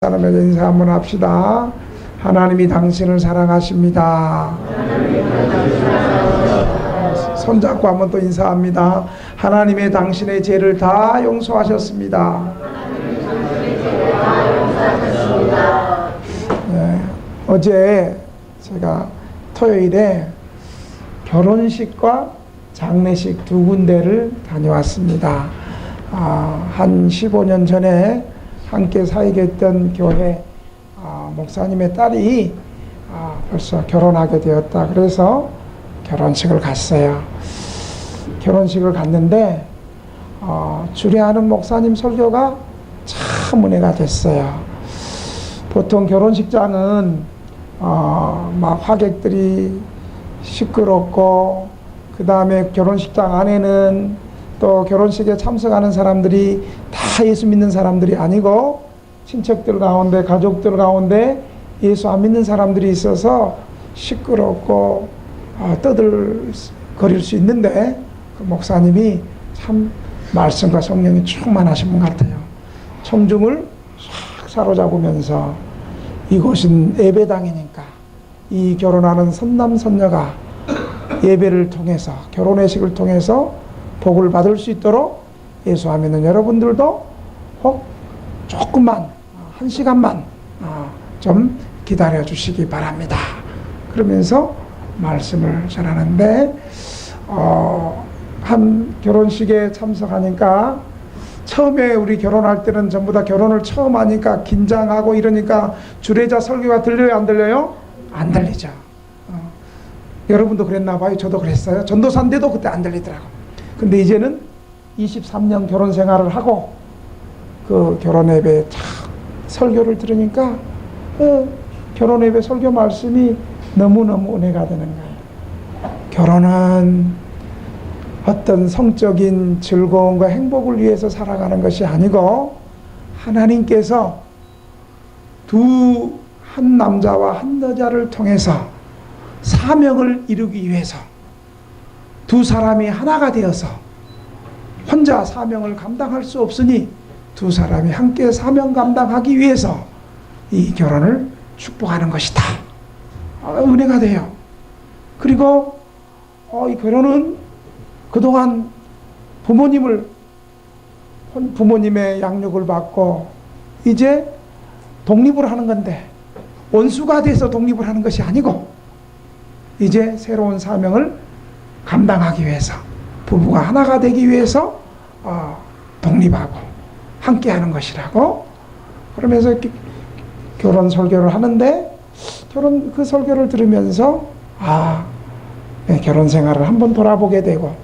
사람에게 인사 한번 합시다. 하나님이 당신을 사랑하십니다. 손잡고 한번 또 인사합니다. 하나님의 당신의 죄를 다 용서하셨습니다. 네, 어제 제가 토요일에 결혼식과 장례식 두 군데를 다녀왔습니다. 한 15년 전에 함께 사역했던 교회 목사님의 딸이 벌써 결혼하게 되었다. 그래서 결혼식을 갔어요. 결혼식을 갔는데 주례하는 목사님 설교가 참 은혜가 됐어요. 보통 결혼식장은 막 화객들이 시끄럽고, 그 다음에 결혼식장 안에는 또 결혼식에 참석하는 사람들이 다 예수 믿는 사람들이 아니고 친척들 가운데, 가족들 가운데 예수 안 믿는 사람들이 있어서 시끄럽고 떠들거릴 수 있는데, 그 목사님이 참 말씀과 성령이 충만하신 분 같아요. 청중을 싹 사로잡으면서 이곳은 예배당이니까 이 결혼하는 선남선녀가 예배를 통해서, 결혼회식을 통해서 복을 받을 수 있도록 예수 안 믿는 여러분들도 혹 조금만, 한 시간만 좀 기다려 주시기 바랍니다. 그러면서 말씀을 전하는데, 한 결혼식에 참석하니까 처음에 우리 결혼할 때는 전부 다 결혼을 처음 하니까 긴장하고 이러니까 주례자 설교가 들려요, 안 들려요? 안 들리죠. 여러분도 그랬나 봐요. 저도 그랬어요. 전도사인데도 그때 안 들리더라고. 근데 이제는 23년 결혼 생활을 하고 그 결혼 예배 설교를 들으니까 결혼 예배 설교 말씀이 너무너무 은혜가 되는 거예요. 결혼은 어떤 성적인 즐거움과 행복을 위해서 살아가는 것이 아니고, 하나님께서 한 남자와 한 여자를 통해서 사명을 이루기 위해서 두 사람이 하나가 되어서, 혼자 사명을 감당할 수 없으니 두 사람이 함께 사명 감당하기 위해서 이 결혼을 축복하는 것이다. 은혜가 돼요. 그리고 이 결혼은 그동안 부모님의 양육을 받고 이제 독립을 하는 건데, 원수가 돼서 독립을 하는 것이 아니고 이제 새로운 사명을 감당하기 위해서, 부부가 하나가 되기 위해서 독립하고 함께 하는 것이라고, 그러면서 결혼 설교를 하는데, 그 설교를 들으면서 결혼 생활을 한번 돌아보게 되고,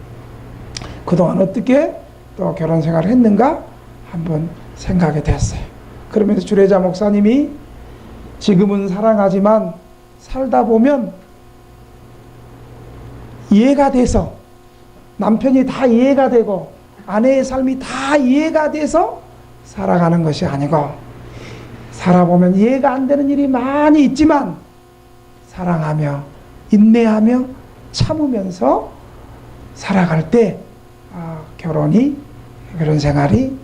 그동안 어떻게 또 결혼 생활을 했는가 한번 생각이 됐어요. 그러면서 주례자 목사님이 지금은 사랑하지만 살다 보면 이해가 돼서, 남편이 다 이해가 되고 아내의 삶이 다 이해가 돼서 살아가는 것이 아니고, 살아보면 이해가 안 되는 일이 많이 있지만 사랑하며 인내하며 참으면서 살아갈 때 결혼 생활이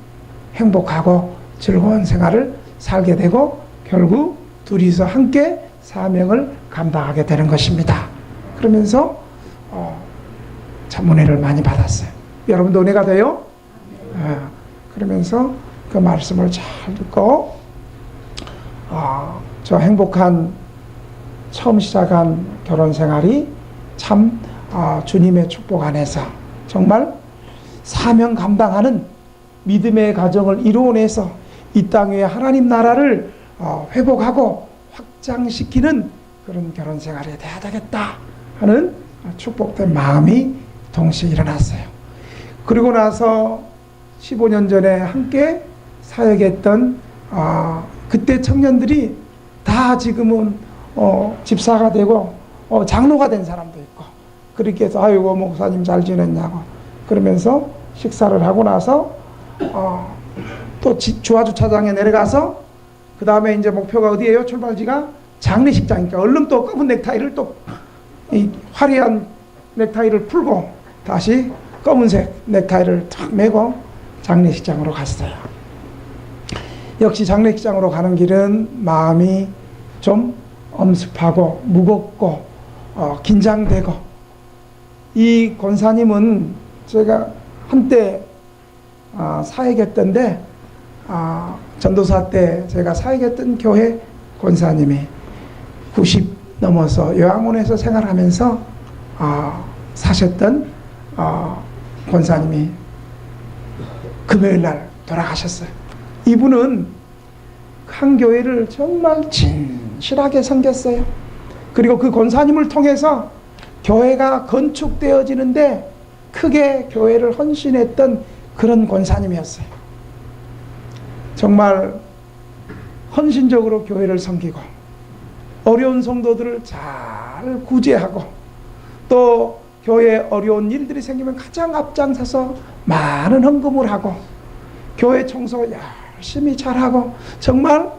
행복하고 즐거운 생활을 살게 되고, 결국 둘이서 함께 사명을 감당하게 되는 것입니다. 그러면서 참 은혜를 많이 받았어요. 여러분도 은혜가 돼요? 그러면서 그 말씀을 잘 듣고 저 행복한 처음 시작한 결혼 생활이 참 주님의 축복 안에서 정말 사명 감당하는 믿음의 가정을 이루어내서 이 땅 위에 하나님 나라를 회복하고 확장시키는 그런 결혼 생활이 돼야 되겠다 하는 축복된 마음이 동시에 일어났어요. 그리고 나서 15년 전에 함께 사역했던 그때 청년들이 다 지금은 집사가 되고 장로가 된 사람도 있고, 그렇게 해서 아이고 목사님 잘 지냈냐고 그러면서 식사를 하고 나서 또 주화주차장에 내려가서, 그 다음에 이제 목표가 어디예요? 출발지가 장례식장이니까 얼른 또 검은 넥타이를, 또 이 화려한 넥타이를 풀고 다시 검은색 넥타이를 탁 메고 장례식장으로 갔어요. 역시 장례식장으로 가는 길은 마음이 좀 엄습하고 무겁고 긴장되고, 이 권사님은 제가 한때 사역했던데, 전도사 때 제가 사역했던 교회 권사님이 90 넘어서 요양원에서 생활하면서 사셨던 권사님이 금요일날 돌아가셨어요. 이분은 한 교회를 정말 진실하게 섬겼어요. 그리고 그 권사님을 통해서 교회가 건축되어지는데 크게 교회를 헌신했던 그런 권사님이었어요. 정말 헌신적으로 교회를 섬기고 어려운 성도들을 잘 구제하고, 또 교회에 어려운 일들이 생기면 가장 앞장서서 많은 헌금을 하고 교회 청소 열심히 잘하고 정말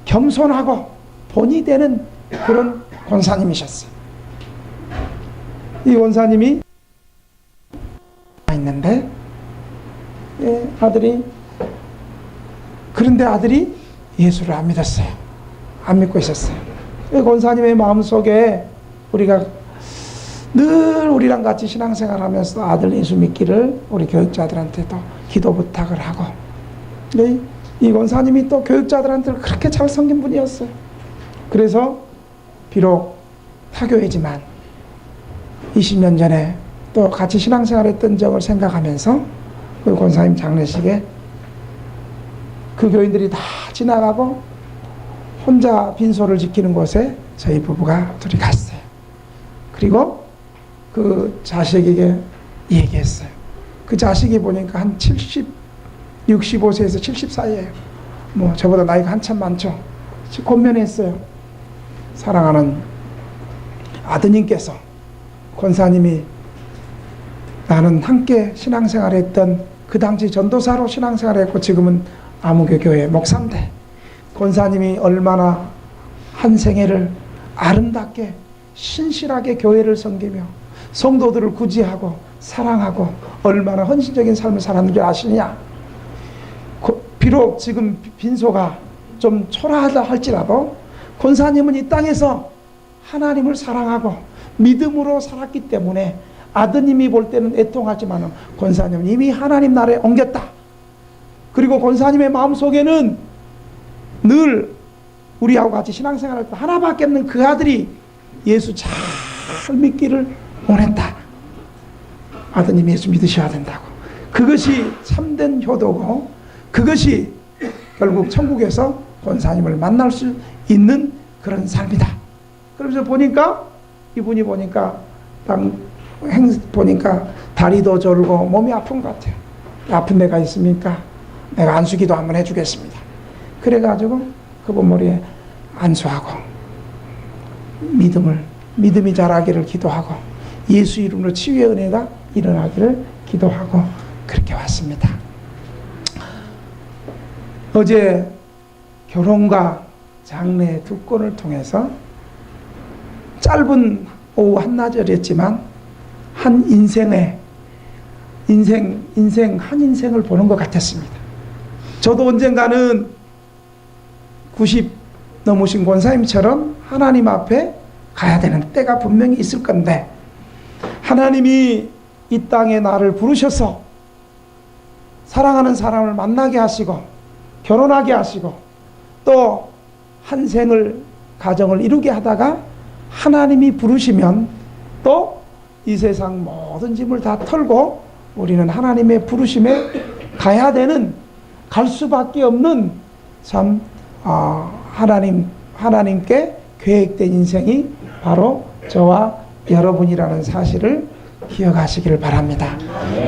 겸손하고 본이 되는 그런 권사님이셨어요. 이 권사님이 있는데, 그런데 아들이 예수를 안 믿었어요. 안 믿고 있었어요. 이 권사님의 마음속에 우리가 늘 우리랑 같이 신앙생활하면서 아들 예수 믿기를 우리 교육자들한테도 기도 부탁을 하고, 이 권사님이 또 교육자들한테 그렇게 잘 섬긴 분이었어요. 그래서 비록 타교이지만 20년 전에 또 같이 신앙생활했던 적을 생각하면서 그 권사님 장례식에 그 교인들이 다 지나가고 혼자 빈소를 지키는 곳에 저희 부부가 둘이 갔어요. 그리고 그 자식에게 얘기했어요. 그 자식이 보니까 한 65세에서 70 사이에요. 뭐 저보다 나이가 한참 많죠. 권면했어요. 사랑하는 아드님께서, 권사님이 나는 함께 신앙생활했던, 그 당시 전도사로 신앙생활했고 지금은 아무개 교회 목사인데, 권사님이 얼마나 한 생애를 아름답게 신실하게 교회를 섬기며 성도들을 구제하고 사랑하고 얼마나 헌신적인 삶을 살았는지 아시느냐. 비록 지금 빈소가 좀 초라하다 할지라도 권사님은 이 땅에서 하나님을 사랑하고 믿음으로 살았기 때문에 아드님이 볼 때는 애통하지만 권사님은 이미 하나님 나라에 옮겼다. 그리고 권사님의 마음속에는 늘 우리하고 같이 신앙생활할 때 하나밖에 없는 그 아들이 예수 잘 믿기를 원했다. 아드님이 예수 믿으셔야 된다고. 그것이 참된 효도고, 그것이 결국 천국에서 권사님을 만날 수 있는 그런 삶이다. 그러면서 보니까 이분이 보니까 보니까 다리도 저리고 몸이 아픈 것 같아요. 아픈 데가 있습니까? 내가 안수기도 한번 해주겠습니다. 그래가지고 그분 머리에 안수하고 믿음이 자라기를 기도하고 예수 이름으로 치유의 은혜가 일어나기를 기도하고 그렇게 왔습니다. 어제 결혼과 장례 두 건을 통해서 짧은 오후 한나절이었지만 한 인생 한 인생을 보는 것 같았습니다. 저도 언젠가는 90 넘으신 권사님처럼 하나님 앞에 가야 되는 때가 분명히 있을 건데, 하나님이 이 땅에 나를 부르셔서 사랑하는 사람을 만나게 하시고 결혼하게 하시고 또 한 생을 가정을 이루게 하다가 하나님이 부르시면 또 이 세상 모든 짐을 다 털고 우리는 하나님의 부르심에 가야 되는, 갈 수밖에 없는 참 하나님께 계획된 인생이 바로 저와 여러분이라는 사실을 기억하시기를 바랍니다.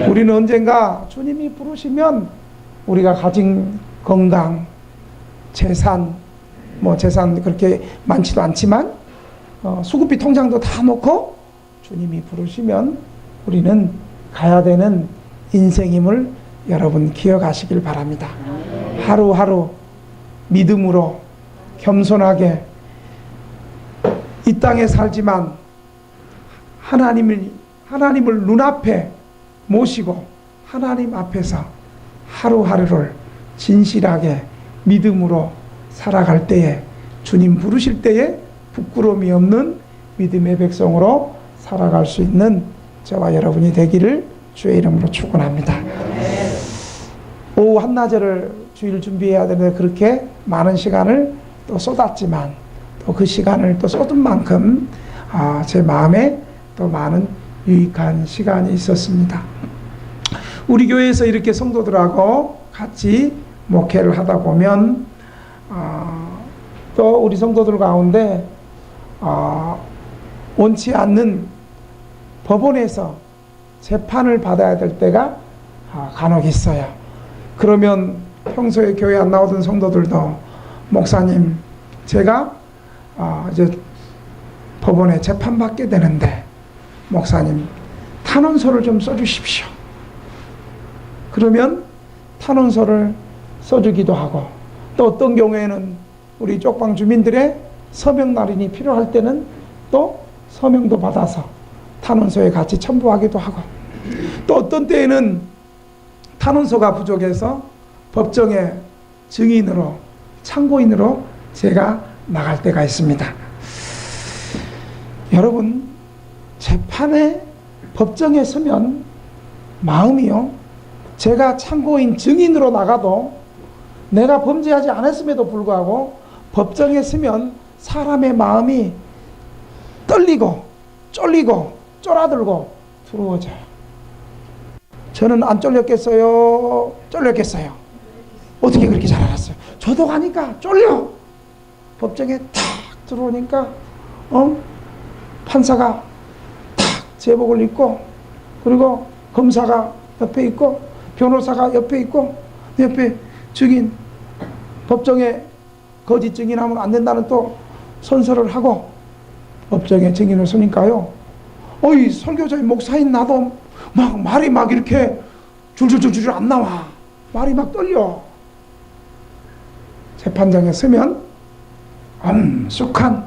우리는 언젠가 주님이 부르시면 우리가 가진 건강, 재산 그렇게 많지도 않지만 수급비 통장도 다 놓고 주님이 부르시면 우리는 가야 되는 인생임을 여러분 기억하시길 바랍니다. 하루하루 믿음으로 겸손하게 이 땅에 살지만 하나님을 눈앞에 모시고 하나님 앞에서 하루하루를 진실하게 믿음으로 살아갈 때에, 주님 부르실 때에 부끄러움이 없는 믿음의 백성으로 살아갈 수 있는 저와 여러분이 되기를 주의 이름으로 축원합니다. 오후 한나절을 주일 준비해야 되는데 그렇게 많은 시간을 또 쏟았지만, 또 그 시간을 또 쏟은 만큼 제 마음에 또 많은 유익한 시간이 있었습니다. 우리 교회에서 이렇게 성도들하고 같이 목회를 하다 보면 또 우리 성도들 가운데 원치 않는 법원에서 재판을 받아야 될 때가 간혹 있어요. 그러면 평소에 교회 안 나오던 성도들도, 목사님, 제가 이제 법원에 재판받게 되는데 목사님 탄원서를 좀 써주십시오. 그러면 탄원서를 써주기도 하고, 또 어떤 경우에는 우리 쪽방 주민들의 서명 날인이 필요할 때는 또 서명도 받아서 탄원서에 같이 첨부하기도 하고, 또 어떤 때에는 탄원서가 부족해서 법정에 증인으로, 참고인으로 제가 나갈 때가 있습니다. 여러분, 재판에, 법정에 서면 마음이요, 제가 참고인, 증인으로 나가도 내가 범죄하지 않았음에도 불구하고 법정에 서면 사람의 마음이 떨리고 쫄리고 쫄아들고 두려워져요. 저는 안 쫄렸겠어요? 쫄렸겠어요? 어떻게 그렇게 잘 알았어요? 저도 가니까 쫄려. 법정에 탁 들어오니까 판사가 탁 제복을 입고, 그리고 검사가 옆에 있고, 변호사가 옆에 있고, 옆에 증인, 법정에 거짓 증인하면 안 된다는 또 선서를 하고 법정에 증인을 서니까요, 어이 설교자인 목사인 나도 막 말이 막 이렇게 줄줄줄줄 안 나와. 말이 막 떨려. 재판장에 서면 엄숙한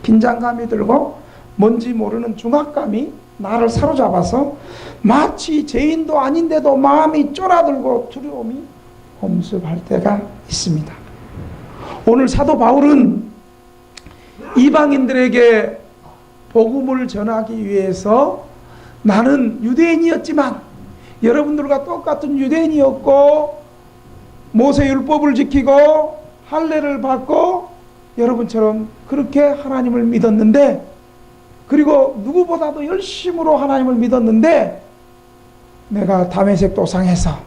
긴장감이 들고 뭔지 모르는 중압감이 나를 사로잡아서 마치 죄인도 아닌데도 마음이 쫄아들고 두려움이 엄습할 때가 있습니다. 오늘 사도 바울은 이방인들에게 복음을 전하기 위해서, 나는 유대인이었지만 여러분들과 똑같은 유대인이었고 모세 율법을 지키고 할례를 받고 여러분처럼 그렇게 하나님을 믿었는데, 그리고 누구보다도 열심으로 하나님을 믿었는데, 내가 다메섹 도상에서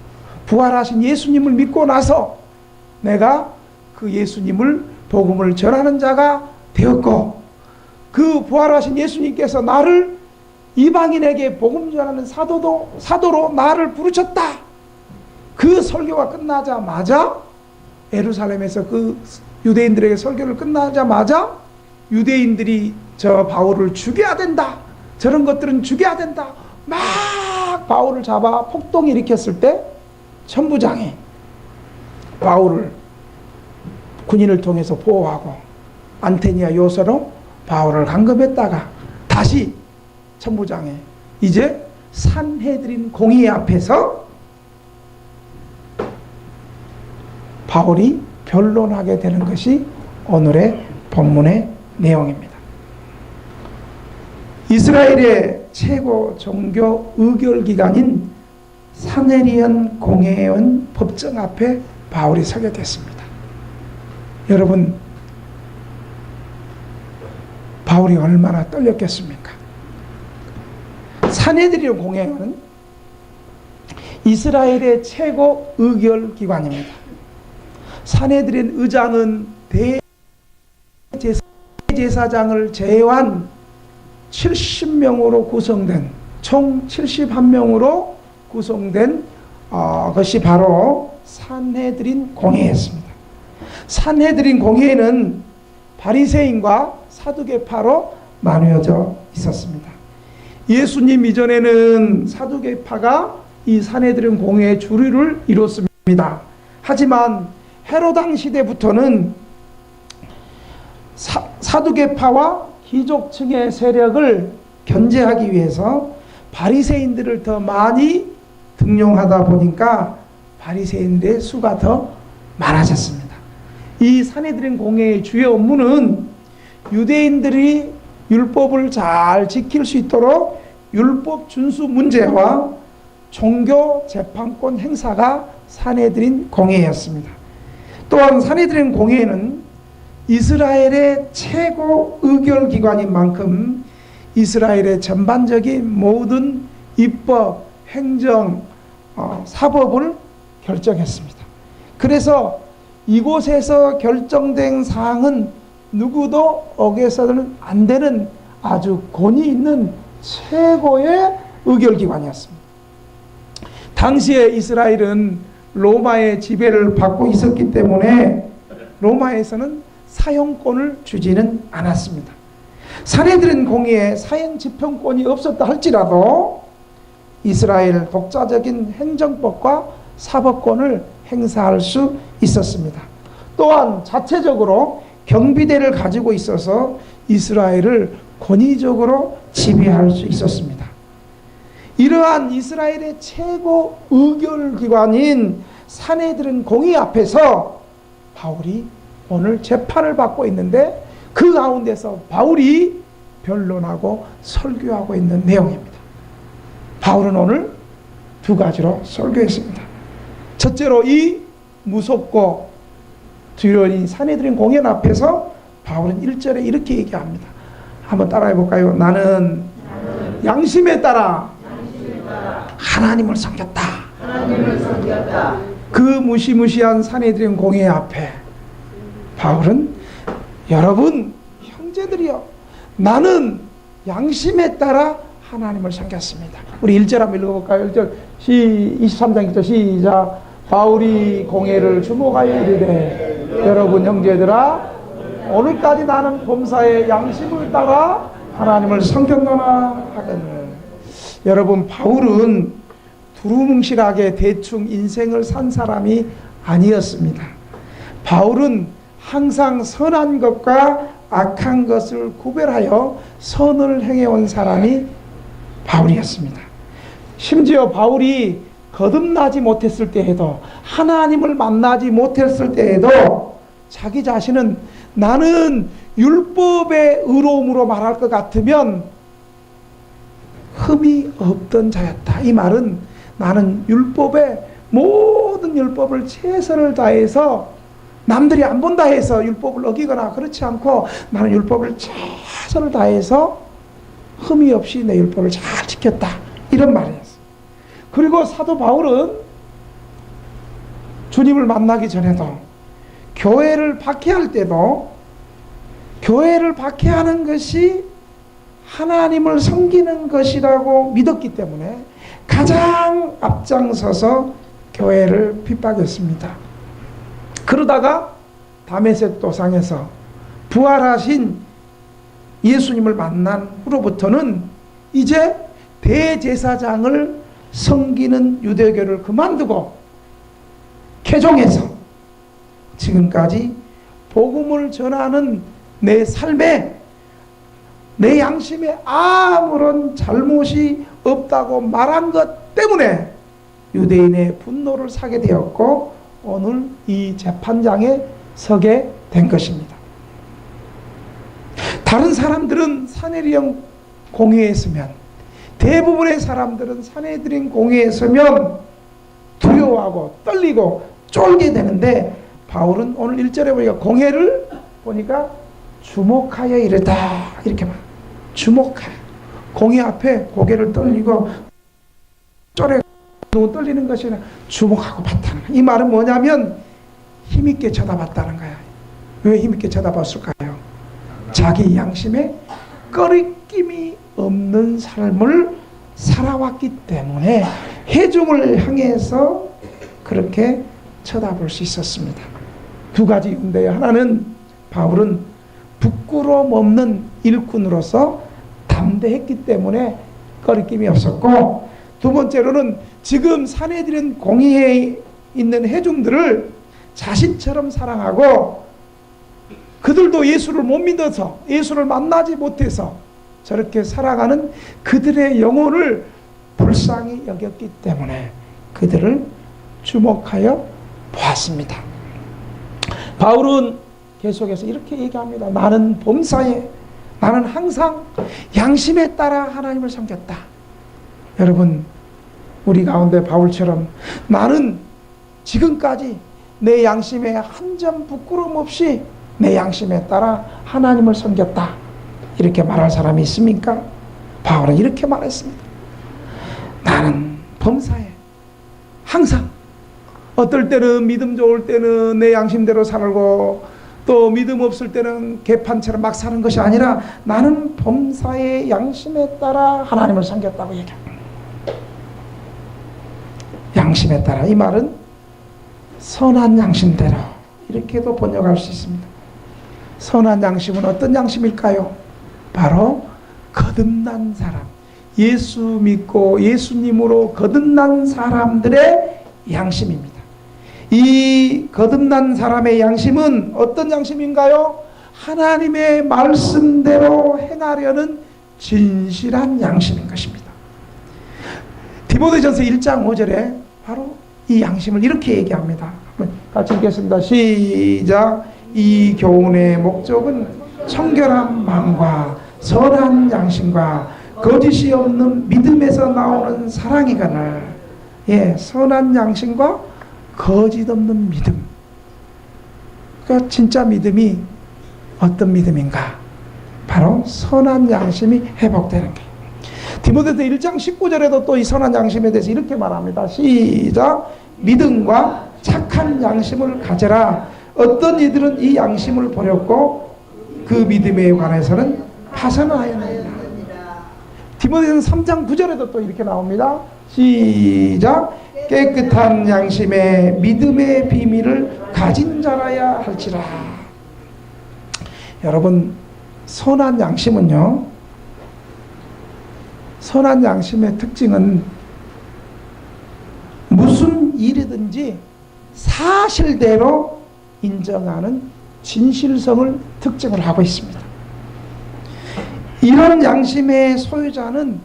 부활하신 예수님을 믿고 나서 내가 그 예수님을, 복음을 전하는 자가 되었고, 그 부활하신 예수님께서 나를 이방인에게 복음 전하는 사도로 나를 부르셨다. 그 설교가 끝나자마자, 예루살렘에서 그 유대인들에게 설교를 끝나자마자 유대인들이 저 바울을 죽여야 된다, 저런 것들은 죽여야 된다, 막 바울을 잡아 폭동 일으켰을 때 천부장이 바울을 군인을 통해서 보호하고 안테니아 요새로 바울을 감금했다가 다시 천부장이 이제 산헤드린 공의 앞에서 바울이 변론하게 되는 것이 오늘의 본문의 내용입니다. 이스라엘의 최고 종교 의결기관인 산헤드린 공회원 법정 앞에 바울이 서게 됐습니다. 여러분, 바울이 얼마나 떨렸겠습니까? 산헤드린 공회원은 이스라엘의 최고 의결기관입니다. 산헤드린 의장은 대제사장을 제외한 70명으로 구성된, 총 71명으로 구성된 것이 바로 산헤드린 공회였습니다. 산헤드린 공회는 바리새인과 사두개파로 나누어져 있었습니다. 예수님 이전에는 사두개파가 이 산헤드린 공회의 주류를 이뤘습니다. 하지만 헤로당 시대부터는 사두개파와 귀족층의 세력을 견제하기 위해서 바리새인들을 더 많이 등용하다 보니까 바리새인들의 수가 더 많아졌습니다. 이 산헤드린 공회의 주요 업무는 유대인들이 율법을 잘 지킬 수 있도록 율법 준수 문제와 종교 재판권 행사가 산헤드린 공회였습니다. 또한 산헤드린 공회는 이스라엘의 최고 의결기관인 만큼 이스라엘의 전반적인 모든 입법, 행정, 사법을 결정했습니다. 그래서 이곳에서 결정된 사항은 누구도 어겨서는 안 되는 아주 권위 있는 최고의 의결기관이었습니다. 당시에 이스라엘은 로마의 지배를 받고 있었기 때문에 로마에서는 사형권을 주지는 않았습니다. 산헤드린 공의에 사형 집행권이 없었다 할지라도 이스라엘 독자적인 행정법과 사법권을 행사할 수 있었습니다. 또한 자체적으로 경비대를 가지고 있어서 이스라엘을 권위적으로 지배할 수 있었습니다. 이러한 이스라엘의 최고 의결기관인 산헤드린 공의 앞에서 바울이 오늘 재판을 받고 있는데 그 가운데서 바울이 변론하고 설교하고 있는 내용입니다. 바울은 오늘 두 가지로 설교했습니다. 첫째로 이 무섭고 두려운 산헤드린 공연 앞에서 바울은 1절에 이렇게 얘기합니다. 한번 따라해 볼까요? 나는 양심에 따라 하나님을 섬겼다. 그 무시무시한 산헤드린 공회 앞에 바울은 여러분 형제들이여 나는 양심에 따라 하나님을 섬겼습니다. 우리 1절 한번 읽어볼까요? 1절 23장 1절 시작. 바울이 공회를 주목하여 이르되 여러분 형제들아 오늘까지 나는 범사의 양심을 따라 하나님을 섬겼노라 하거늘. 여러분 바울은 두루뭉실하게 대충 인생을 산 사람이 아니었습니다. 바울은 항상 선한 것과 악한 것을 구별하여 선을 행해온 사람이 바울이었습니다. 심지어 바울이 거듭나지 못했을 때에도 하나님을 만나지 못했을 때에도 자기 자신은 나는 율법의 의로움으로 말할 것 같으면 흠이 없던 자였다. 이 말은 나는 율법의 모든 율법을 최선을 다해서 남들이 안 본다 해서 율법을 어기거나 그렇지 않고 나는 율법을 최선을 다해서 흠이 없이 내 율법을 잘 지켰다. 이런 말이었어요. 그리고 사도 바울은 주님을 만나기 전에도 교회를 박해할 때도 교회를 박해하는 것이 하나님을 섬기는 것이라고 믿었기 때문에 가장 앞장서서 교회를 핍박했습니다. 그러다가 다메섹 도상에서 부활하신 예수님을 만난 후로부터는 이제 대제사장을 섬기는 유대교를 그만두고 개종해서 지금까지 복음을 전하는 내 삶에 내 양심에 아무런 잘못이 없다고 말한 것 때문에 유대인의 분노를 사게 되었고 오늘 이 재판장에 서게 된 것입니다. 다른 사람들은 산헤드린 공회에 서면 대부분의 사람들은 산헤드린 공회에 서면 두려워하고 떨리고 쫄게 되는데 바울은 오늘 1절에 보니까 공회를 보니까 주목하여 이르다 이렇게 말. 주목하여 공회 앞에 고개를 떨리고 쫄에 떨리는 것이 아니라 주목하고 봤다는 거야. 이 말은 뭐냐면 힘있게 쳐다봤다는 거야. 왜 힘있게 쳐다봤을까요? 자기 양심에 꺼리낌이 없는 삶을 살아왔기 때문에 회중을 향해서 그렇게 쳐다볼 수 있었습니다. 두 가지 이유인데요. 하나는 바울은 부끄러움 없는 일꾼으로서 담대했기 때문에 꺼리낌이 없었고, 두 번째로는 지금 산헤드린 공의회에 있는 회중들을 자신처럼 사랑하고 그들도 예수를 못 믿어서 예수를 만나지 못해서 저렇게 살아가는 그들의 영혼을 불쌍히 여겼기 때문에 그들을 주목하여 보았습니다. 바울은 계속해서 이렇게 얘기합니다. 나는 범사에, 나는 항상 양심에 따라 하나님을 섬겼다. 여러분, 우리 가운데 바울처럼 나는 지금까지 내 양심에 한 점 부끄럼 없이 내 양심에 따라 하나님을 섬겼다, 이렇게 말할 사람이 있습니까? 바울은 이렇게 말했습니다. 나는 범사에 항상, 어떨 때는 믿음 좋을 때는 내 양심대로 살고 또 믿음 없을 때는 개판처럼 막 사는 것이 아니라 나는 범사의 양심에 따라 하나님을 섬겼다고 얘기합니다. 양심에 따라, 이 말은 선한 양심대로, 이렇게도 번역할 수 있습니다. 선한 양심은 어떤 양심일까요? 바로 거듭난 사람, 예수 믿고 예수님으로 거듭난 사람들의 양심입니다. 이 거듭난 사람의 양심은 어떤 양심인가요? 하나님의 말씀대로 행하려는 진실한 양심인 것입니다. 디모데전서 1장 5절에 바로 이 양심을 이렇게 얘기합니다. 같이 읽겠습니다. 시작. 이 교훈의 목적은 청결한 마음과 선한 양심과 거짓이 없는 믿음에서 나오는 사랑이거늘. 선한 양심과 거짓 없는 믿음. 그러니까 진짜 믿음이 어떤 믿음인가? 바로 선한 양심이 회복되는 거예요. 디모데서 1장 19절에도 또 이 선한 양심에 대해서 이렇게 말합니다. 시작. 믿음과 착한 양심을 가져라. 어떤 이들은 이 양심을 버렸고 그 믿음에 관해서는 파선하였느니라. 디모데서 3장 9절에도 또 이렇게 나옵니다. 시작. 깨끗한 양심에 믿음의 비밀을 가진 자라야 할지라. 여러분, 선한 양심은요, 선한 양심의 특징은 무슨 일이든지 사실대로 인정하는 진실성을 특징을 하고 있습니다. 이런 양심의 소유자는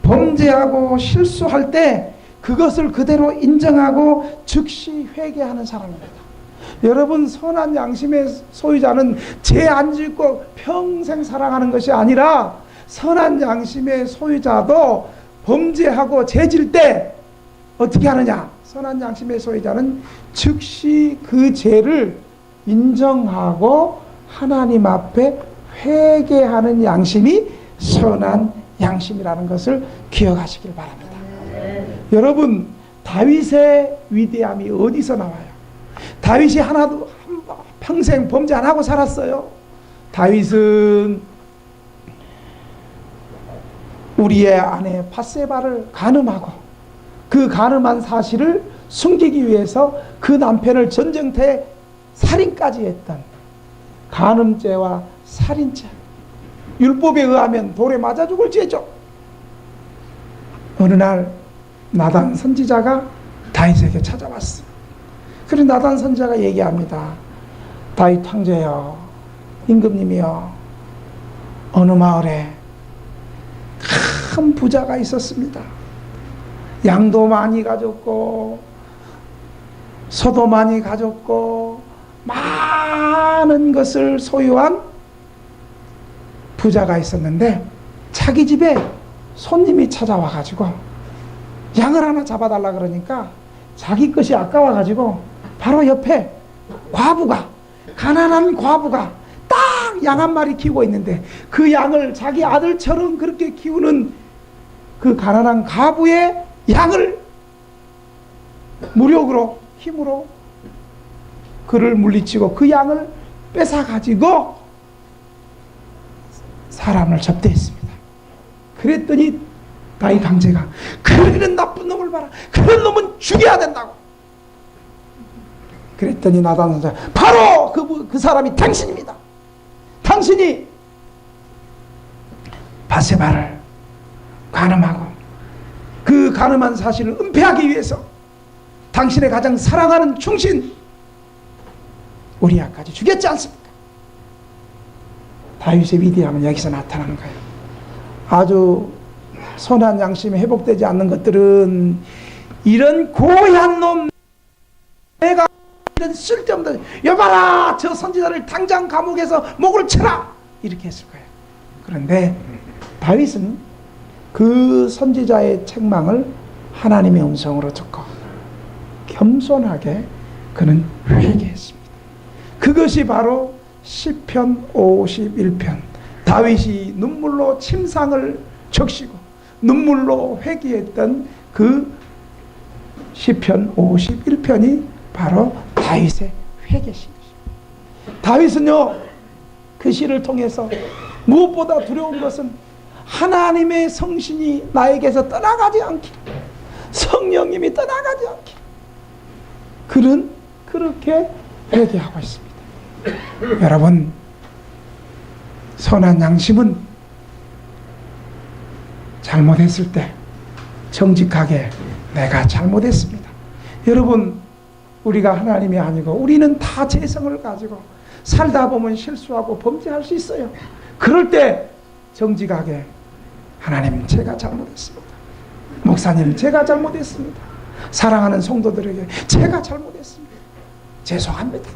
범죄하고 실수할 때 그것을 그대로 인정하고 즉시 회개하는 사람입니다. 여러분, 선한 양심의 소유자는 죄 안 짓고 평생 살아가는 것이 아니라, 선한 양심의 소유자도 범죄하고 죄질 때 어떻게 하느냐? 선한 양심의 소유자는 즉시 그 죄를 인정하고 하나님 앞에 회개하는 양심이 선한 양심이라는 것을 기억하시길 바랍니다. 여러분, 다윗의 위대함이 어디서 나와요? 다윗이 하나도 평생 범죄 안 하고 살았어요. 다윗은 우리의 아내 밧세바를 간음하고 그 간음한 사실을 숨기기 위해서 그 남편을 전쟁터에 살인까지 했던 간음죄와 살인죄, 율법에 의하면 돌에 맞아 죽을 죄죠. 어느 날 나단 선지자가 다윗에게 찾아왔어. 그래서 나단 선지자가 얘기합니다. 다윗 황제여, 임금님이여, 어느 마을에 큰 부자가 있었습니다. 양도 많이 가졌고 소도 많이 가졌고 많은 것을 소유한 부자가 있었는데, 자기 집에 손님이 찾아와 가지고 양을 하나 잡아달라 그러니까 자기 것이 아까워가지고 바로 옆에 과부가, 가난한 과부가 딱 양 한 마리 키우고 있는데 그 양을 자기 아들처럼 그렇게 키우는 그 가난한 과부의 양을 무력으로, 힘으로 그를 물리치고 그 양을 뺏어가지고 사람을 접대했습니다. 그랬더니 다윗 황제가, 그러는 나쁜 놈을 봐라, 그런 놈은 죽여야 된다고. 그랬더니 나단 선지자가, 바로 그 사람이 당신입니다. 당신이 밧세바를 간음하고 그 간음한 사실을 은폐하기 위해서 당신의 가장 사랑하는 충신 우리아까지 죽였지 않습니까? 다윗의 위대함은 여기서 나타나는 거예요. 아주 선한 양심이 회복되지 않는 것들은 이런 고얀 놈, 내가 이런 쓸데없는, 여봐라 저 선지자를 당장 감옥에서 목을 쳐라 이렇게 했을 거예요. 그런데 다윗은 그 선지자의 책망을 하나님의 음성으로 듣고 겸손하게 그는 회개했습니다. 그것이 바로 시편 51편, 다윗이 눈물로 침상을 적시고 눈물로 회개했던 그 시편 51편이 바로 다윗의 회개신 것입니다. 다윗은요, 그 시를 통해서 무엇보다 두려운 것은 하나님의 성신이 나에게서 떠나가지 않기, 성령님이 떠나가지 않기, 그는 그렇게 회개하고 있습니다. 여러분, 선한 양심은 잘못했을 때 정직하게 내가 잘못했습니다. 여러분, 우리가 하나님이 아니고 우리는 다 죄성을 가지고 살다 보면 실수하고 범죄할 수 있어요. 그럴 때 정직하게 하나님, 제가 잘못했습니다. 목사님, 제가 잘못했습니다. 사랑하는 성도들에게 제가 잘못했습니다. 죄송합니다.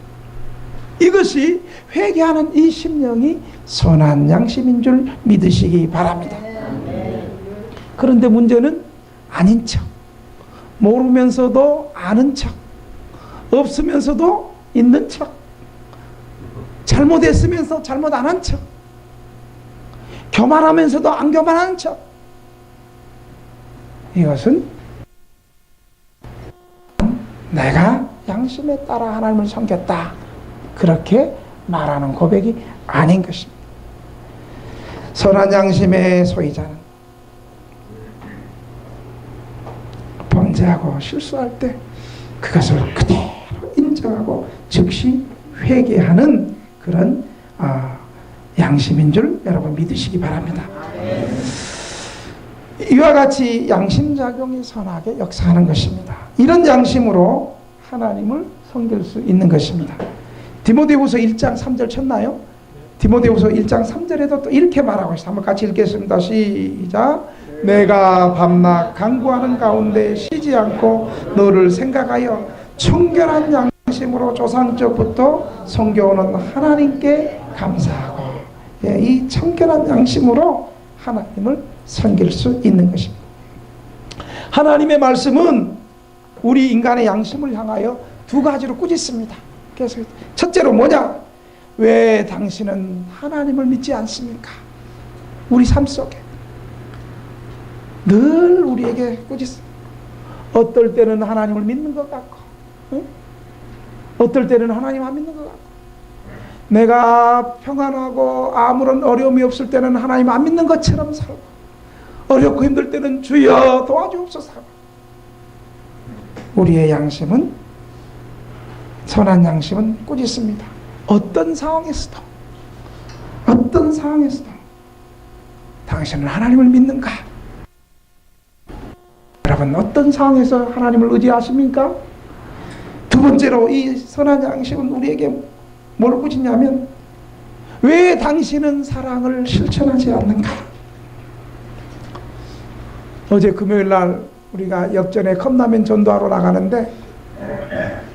이것이 회개하는 이 심령이 선한 양심인 줄 믿으시기 바랍니다. 그런데 문제는 아닌 척, 모르면서도 아는 척, 없으면서도 있는 척, 잘못했으면서 잘못 안 한 척, 교만하면서도 안 교만한 척. 이것은 내가 양심에 따라 하나님을 섬겼다, 그렇게 말하는 고백이 아닌 것입니다. 선한 양심의 소유자는 범죄하고 실수할 때 그것을 그대로 인정하고 즉시 회개하는 그런 양심인 줄 여러분 믿으시기 바랍니다. 이와 같이 양심작용이 선하게 역사하는 것입니다. 이런 양심으로 하나님을 섬길 수 있는 것입니다. 디모데후서 1장 3절 쳤나요? 디모데후서 1장 3절에도 또 이렇게 말하고 있어요. 한번 같이 읽겠습니다. 시작. 내가 밤낮 간구하는 가운데 쉬지 않고 너를 생각하여 청결한 양심으로 조상적부터 섬겨오는 하나님께 감사하고, 이 청결한 양심으로 하나님을 섬길 수 있는 것입니다. 하나님의 말씀은 우리 인간의 양심을 향하여 두 가지로 꾸짖습니다. 그래서 첫째로 뭐냐? 왜 당신은 하나님을 믿지 않습니까? 우리 삶 속에 늘 우리에게 꾸짖습니다. 어떨 때는 하나님을 믿는 것 같고, 어떨 때는 하나님 안 믿는 것 같고, 내가 평안하고 아무런 어려움이 없을 때는 하나님 안 믿는 것처럼 살고, 어렵고 힘들 때는 주여 도와주옵소서. 우리의 양심은, 선한 양심은 꾸짖습니다. 어떤 상황에서도 당신은 하나님을 믿는가? 여러분, 어떤 상황에서 하나님을 의지하십니까? 두 번째로 이 선한 양심은 우리에게 뭘 꾸짖냐면, 왜 당신은 사랑을 실천하지 않는가? 어제 금요일날 우리가 역전에 컵라면 전도하러 나가는데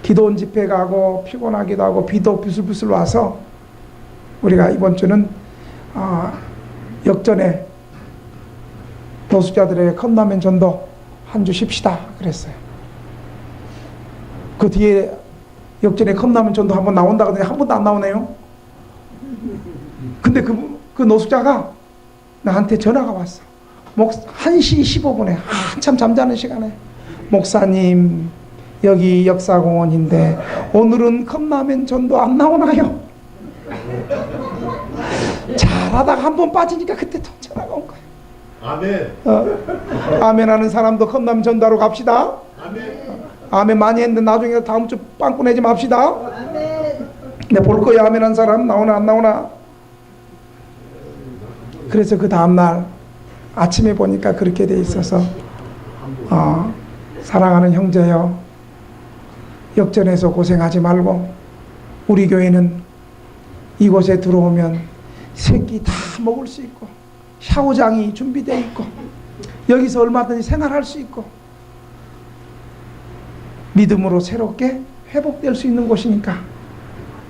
기도원 집회 가고 피곤하기도 하고 비도 부슬부슬 와서 우리가 이번 주는 역전에 노숙자들에게 컵라면 전도 한 주 쉽시다 그랬어요. 그 뒤에 역전에 컵라면 전도 한번 나온다 그러더니 한 번도 안 나오네요. 근데 그 노숙자가 나한테 전화가 왔어. 1시 15분에 한참 잠자는 시간에, 목사님 여기 역사공원인데 오늘은 컵라면 전도 안 나오나요? 잘하다가 한 번 빠지니까 그때 또 전화가 온 거예요. 아멘. 아멘 하는 사람도 컵라면 전도하러 갑시다. 아멘. 아멘 많이 했는데 나중에 다음 주 빵꾸 내지 맙시다. 아멘. 내 볼 거야. 아멘 한 사람 나오나 안 나오나. 그래서 그 다음날 아침에 보니까 그렇게 돼 있어서, 사랑하는 형제여, 역전에서 고생하지 말고 우리 교회는 이곳에 들어오면 새끼 다 먹을 수 있고 샤워장이 준비되어 있고 여기서 얼마든지 생활할 수 있고 믿음으로 새롭게 회복될 수 있는 곳이니까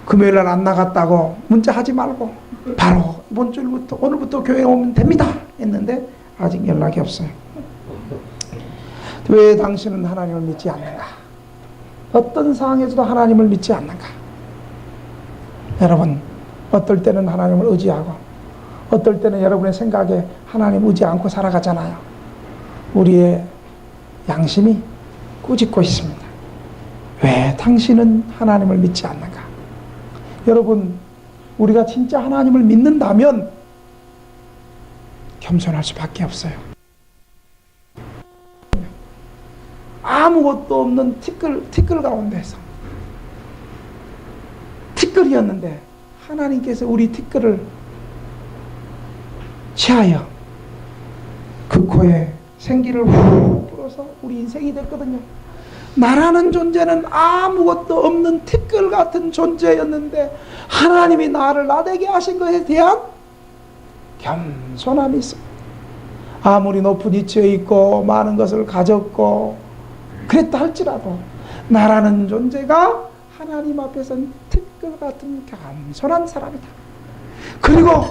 금요일날 안 나갔다고 문자하지 말고 바로 이번 주부터 오늘부터 교회 오면 됩니다 했는데 아직 연락이 없어요. 왜 당신은 하나님을 믿지 않는가? 어떤 상황에서도 하나님을 믿지 않는가? 여러분, 어떨 때는 하나님을 의지하고 어떨 때는 여러분의 생각에 하나님 의지 않고 살아가잖아요. 우리의 양심이 꾸짖고 있습니다. 왜 당신은 하나님을 믿지 않는가? 여러분, 우리가 진짜 하나님을 믿는다면 겸손할 수밖에 없어요. 아무것도 없는 티끌 가운데서 티끌이었는데 하나님께서 우리 티끌을 취하여 그 코에 생기를 후 불어서 우리 인생이 됐거든요. 나라는 존재는 아무것도 없는 티끌 같은 존재였는데 하나님이 나를 나되게 하신 것에 대한 겸손함이 있습니다. 아무리 높은 위치에 있고 많은 것을 가졌고 그랬다 할지라도 나라는 존재가 하나님 앞에서는 티끌 같은 겸손한 사람이다. 그리고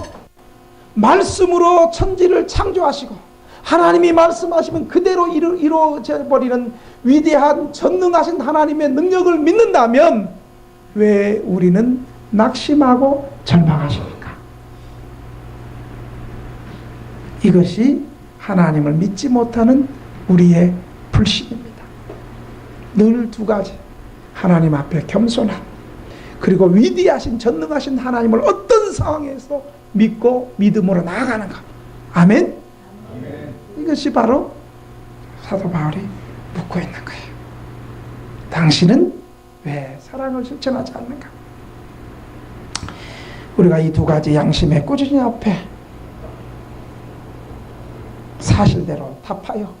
말씀으로 천지를 창조하시고 하나님이 말씀하시면 그대로 이루어져 버리는 위대한 전능하신 하나님의 능력을 믿는다면 왜 우리는 낙심하고 절망하십니까? 이것이 하나님을 믿지 못하는 우리의 불신입니다. 늘 두 가지, 하나님 앞에 겸손함, 그리고 위대하신 전능하신 하나님을 어떤 상황에서 믿고 믿음으로 나아가는가. 아멘? 이것이 바로 사도 바울이 묻고 있는 거예요. 당신은 왜 사랑을 실천하지 않는가? 우리가 이 두 가지 양심의 꾸준히 앞에 사실대로 답하여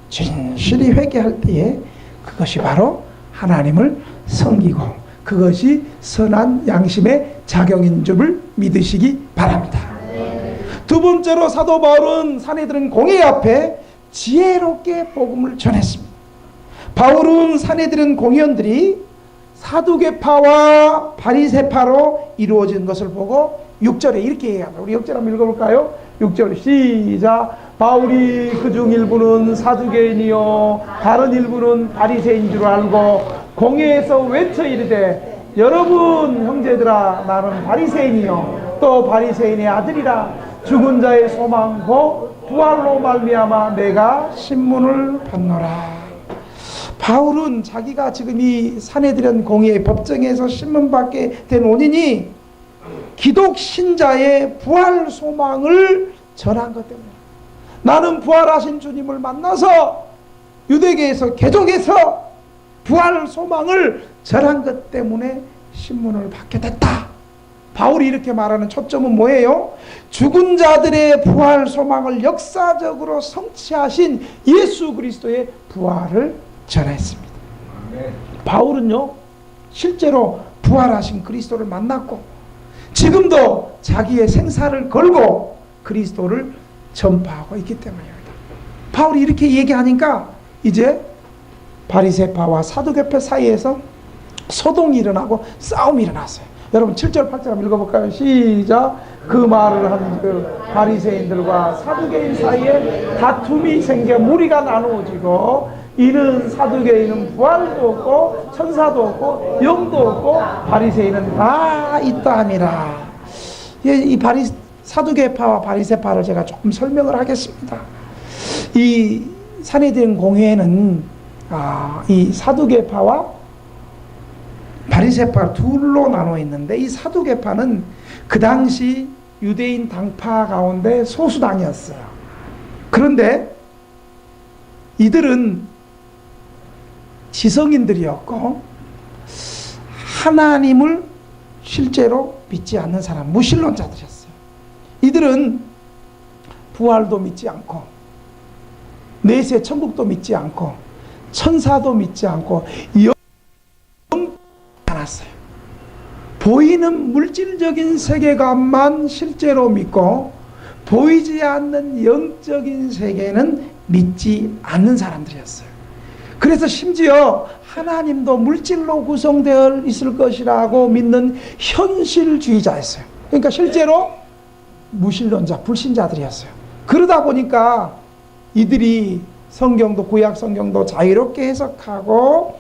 진실이 회개할 때에 그것이 바로 하나님을 섬기고 그것이 선한 양심의 작용인 줄을 믿으시기 바랍니다. 두 번째로 사도 바울은 사내들은 공회 앞에 지혜롭게 복음을 전했습니다. 바울은 사내들은 공회원들이 사두개파와 바리새파로 이루어진 것을 보고 6절에 이렇게 얘기합니다. 우리 6절 한번 읽어볼까요? 6절 시작. 바울이 그중 일부는 사두개인이요 다른 일부는 바리새인 줄 알고 공회에서 외쳐 이르되 여러분 형제들아 나는 바리새인이요 또 바리새인의 아들이라 죽은 자의 소망 곧 부활로 말미암아 내가 신문을 받노라. 바울은 자기가 지금 이 사내들은 공회 법정에서 신문받게 된 원인이 기독 신자의 부활 소망을 전한 것 때문에 나는 부활하신 주님을 만나서 유대계에서 개종해서 부활 소망을 전한 것 때문에 신문을 받게 됐다. 바울이 이렇게 말하는 초점은 뭐예요? 죽은 자들의 부활 소망을 역사적으로 성취하신 예수 그리스도의 부활을 전했습니다. 바울은요 실제로 부활하신 그리스도를 만났고 지금도 자기의 생사를 걸고 그리스도를 전파하고 있기 때문입니다. 바울이 이렇게 얘기하니까 이제 바리새파와 사두개파 사이에서 소동이 일어나고 싸움이 일어났어요. 여러분 7절 8절 한번 읽어볼까요? 시작. 그 말을 한 그 바리새인들과 사두개인 사이에 다툼이 생겨 무리가 나누어지고 이는 사두개인은 부활도 없고 천사도 없고 영도 없고 바리새인은 다 있다 함이라. 이 사두개파와 바리새파를 제가 조금 설명을 하겠습니다. 이 사내들인 공회에는 이 사두개파와 바리새파 둘로 나눠 있는데 이 사두개파는 그 당시 유대인 당파 가운데 소수당이었어요. 그런데 이들은 지성인들이었고 하나님을 실제로 믿지 않는 사람, 무신론자들이었어요. 이들은 부활도 믿지 않고 내세 천국도 믿지 않고 천사도 믿지 않고 영 않았어요. 보이는 물질적인 세계관만 실제로 믿고 보이지 않는 영적인 세계는 믿지 않는 사람들이었어요. 그래서 심지어 하나님도 물질로 구성되어 있을 것이라고 믿는 현실주의자였어요. 그러니까 실제로 무신론자, 불신자들이었어요. 그러다 보니까 이들이 성경도, 구약 성경도 자유롭게 해석하고,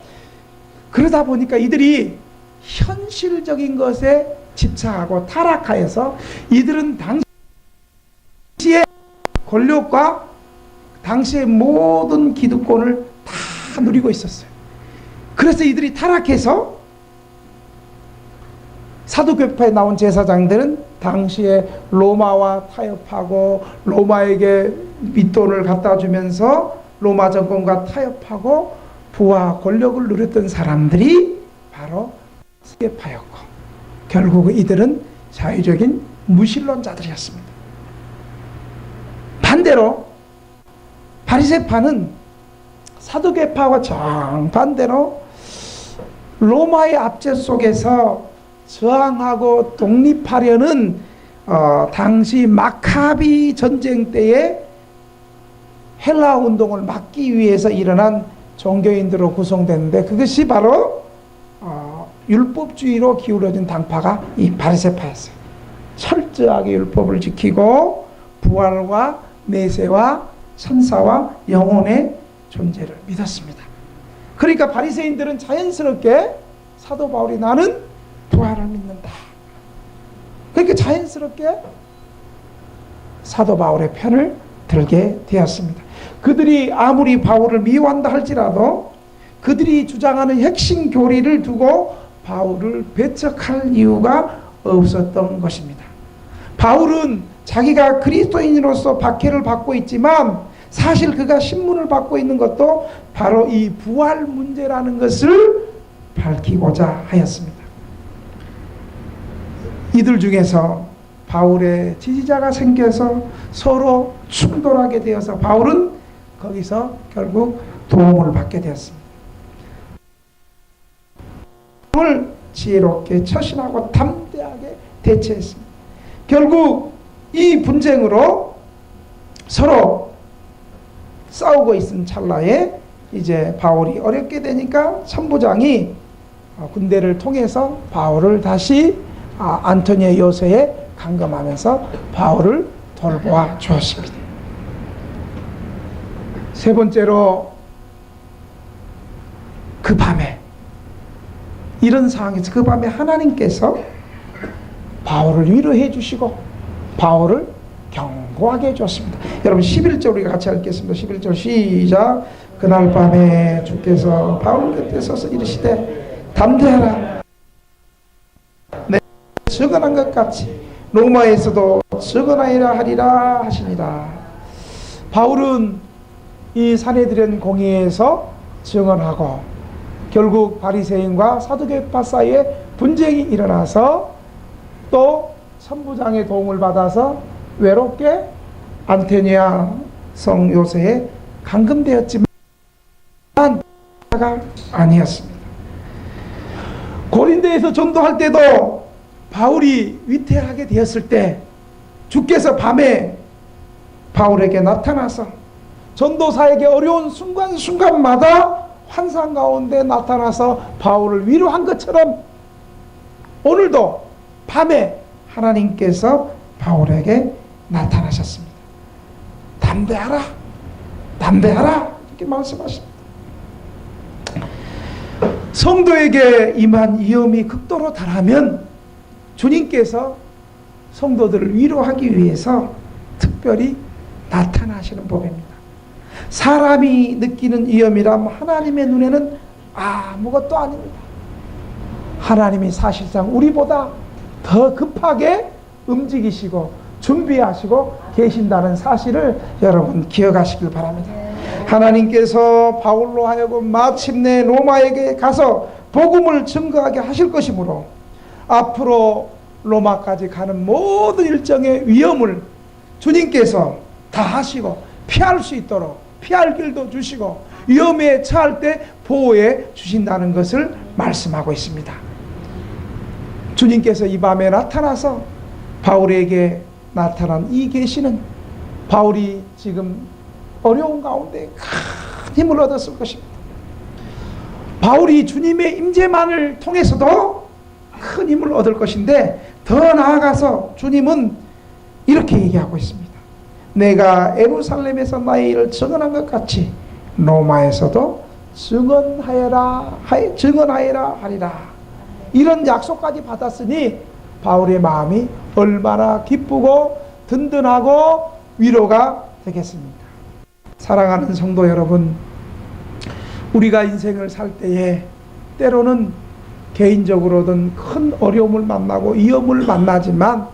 그러다 보니까 이들이 현실적인 것에 집착하고 타락하여서 이들은 당시의 권력과 당시의 모든 기득권을 다 누리고 있었어요. 그래서 이들이 타락해서 사도교파에 나온 제사장들은 당시에 로마와 타협하고 로마에게 윗돈을 갖다 주면서 로마 정권과 타협하고 부와 권력을 누렸던 사람들이 바로 사도교파였고, 결국 이들은 자유적인 무신론자들이었습니다. 반대로 바리새파는 사두개파와 정반대로 로마의 압제 속에서 저항하고 독립하려는 당시 마카비 전쟁 때에 헬라 운동을 막기 위해서 일어난 종교인들로 구성됐는데, 그것이 바로 율법주의로 기울어진 당파가 이 바리새파였어요. 철저하게 율법을 지키고 부활과 내세와 천사와 영혼의 존재를 믿었습니다. 그러니까 바리새인들은 자연스럽게 사도 바울이 나는 부활을 믿는다. 그러니까 자연스럽게 사도 바울의 편을 들게 되었습니다. 그들이 아무리 바울을 미워한다 할지라도 그들이 주장하는 핵심 교리를 두고 바울을 배척할 이유가 없었던 것입니다. 바울은 자기가 그리스도인으로서 박해를 받고 있지만 사실 그가 신문을 받고 있는 것도 바로 이 부활 문제라는 것을 밝히고자 하였습니다. 이들 중에서 바울의 지지자가 생겨서 서로 충돌하게 되어서 바울은 거기서 결국 도움을 받게 되었습니다. 바울을 지혜롭게 처신하고 담대하게 대처했습니다. 결국 이 분쟁으로 서로 싸우고 있은 찰나에 이제 바울이 어렵게 되니까 천부장이 군대를 통해서 바울을 다시 안토니아 요새에 감금하면서 바울을 돌보아 주었습니다. 세 번째로 그 밤에 이런 상황에서 그 밤에 하나님께서 바울을 위로해 주시고 바울을 견고하게 해주었습니다. 여러분 11절 우리가 같이 읽겠습니다. 11절 시작. 그날 밤에 주께서 바울 곁에 서서 이르시되 담대하라. 내가 증언한 것 같이 로마에서도 증언하리라 하리라 하시니라. 바울은 이 산헤드린 공회에서 증언하고 결국 바리새인과 사두개파 사이에 분쟁이 일어나서 또 천부장의 도움을 받아서 외롭게 안토니아 성 요새에 감금되었지만 가 아니었습니다. 고린도에서 전도할 때도 바울이 위태하게 되었을 때 주께서 밤에 바울에게 나타나서 전도사에게 어려운 순간순간마다 환상 가운데 나타나서 바울을 위로한 것처럼 오늘도 밤에 하나님께서 바울에게 나타나셨습니다. 담대하라, 담대하라 이렇게 말씀하십니다. 성도에게 임한 위험이 극도로 달하면 주님께서 성도들을 위로하기 위해서 특별히 나타나시는 법입니다. 사람이 느끼는 위험이라면 하나님의 눈에는 아무것도 아닙니다. 하나님이 사실상 우리보다 더 급하게 움직이시고 준비하시고 계신다는 사실을 여러분 기억하시길 바랍니다. 하나님께서 바울로 하여금 마침내 로마에게 가서 복음을 증거하게 하실 것이므로 앞으로 로마까지 가는 모든 일정의 위험을 주님께서 다 하시고 피할 수 있도록 피할 길도 주시고 위험에 처할 때 보호해 주신다는 것을 말씀하고 있습니다. 주님께서 이 밤에 나타나서 바울에게 나타난 이 계시는 바울이 지금 어려운 가운데 큰 힘을 얻었을 것입니다. 바울이 주님의 임재만을 통해서도 큰 힘을 얻을 것인데, 더 나아가서 주님은 이렇게 얘기하고 있습니다. 내가 예루살렘에서 나의 일을 증언한 것 같이 로마에서도 증언하여라 하리라. 이런 약속까지 받았으니 바울의 마음이 얼마나 기쁘고 든든하고 위로가 되겠습니까? 사랑하는 성도 여러분, 우리가 인생을 살 때에 때로는 개인적으로든 큰 어려움을 만나고 위험을 만나지만,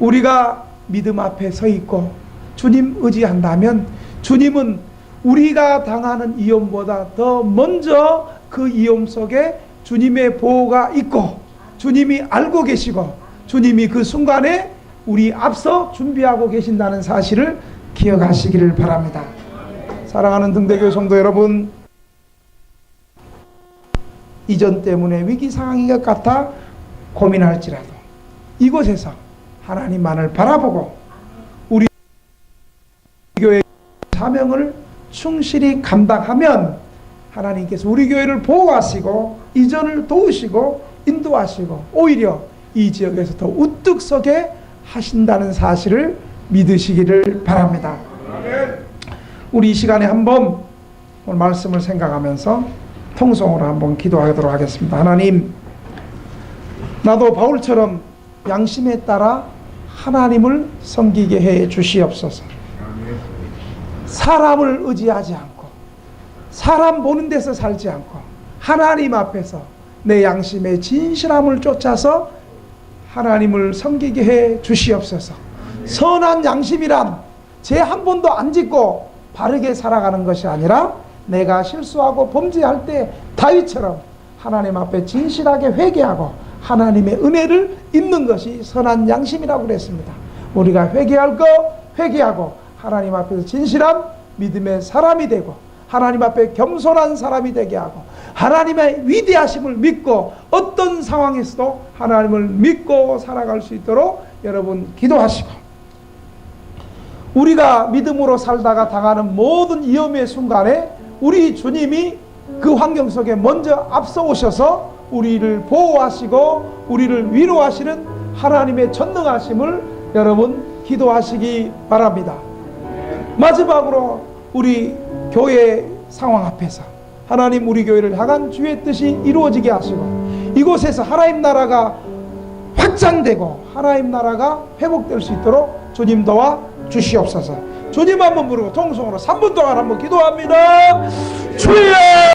우리가 믿음 앞에 서 있고 주님 의지한다면 주님은 우리가 당하는 위험보다 더 먼저 그 위험 속에 주님의 보호가 있고, 주님이 알고 계시고, 주님이 그 순간에 우리 앞서 준비하고 계신다는 사실을 기억하시기를 바랍니다. 사랑하는 등대교회 성도 여러분, 이전 때문에 위기 상황인 것 같아 고민할지라도 이곳에서 하나님만을 바라보고 우리 교회의 사명을 충실히 감당하면 하나님께서 우리 교회를 보호하시고 이전을 도우시고 인도하시고 오히려 이 지역에서 더 우뚝 서게 하신다는 사실을 믿으시기를 바랍니다. 우리 이 시간에 한번 오늘 말씀을 생각하면서 통성으로 한번 기도하도록 하겠습니다. 하나님, 나도 바울처럼 양심에 따라 하나님을 섬기게 해 주시옵소서. 사람을 의지하지 않고 사람 보는 데서 살지 않고 하나님 앞에서 내 양심의 진실함을 쫓아서 하나님을 섬기게 해 주시옵소서. 선한 양심이란 죄 한 번도 안 짓고 바르게 살아가는 것이 아니라 내가 실수하고 범죄할 때 다윗처럼 하나님 앞에 진실하게 회개하고 하나님의 은혜를 입는 것이 선한 양심이라고 그랬습니다. 우리가 회개할 거 회개하고 하나님 앞에서 진실한 믿음의 사람이 되고 하나님 앞에 겸손한 사람이 되게 하고 하나님의 위대하심을 믿고 어떤 상황에서도 하나님을 믿고 살아갈 수 있도록 여러분 기도하시고, 우리가 믿음으로 살다가 당하는 모든 위험의 순간에 우리 주님이 그 환경 속에 먼저 앞서 오셔서 우리를 보호하시고 우리를 위로하시는 하나님의 전능하심을 여러분 기도하시기 바랍니다. 마지막으로 우리 교회 상황 앞에서 하나님 우리 교회를 향한 주의 뜻이 이루어지게 하시고 이곳에서 하나님 나라가 확장되고 하나님 나라가 회복될 수 있도록 주님 도와 주시옵소서. 주님 한번 부르고 통성으로 3분 동안 한번 기도합니다. 주여!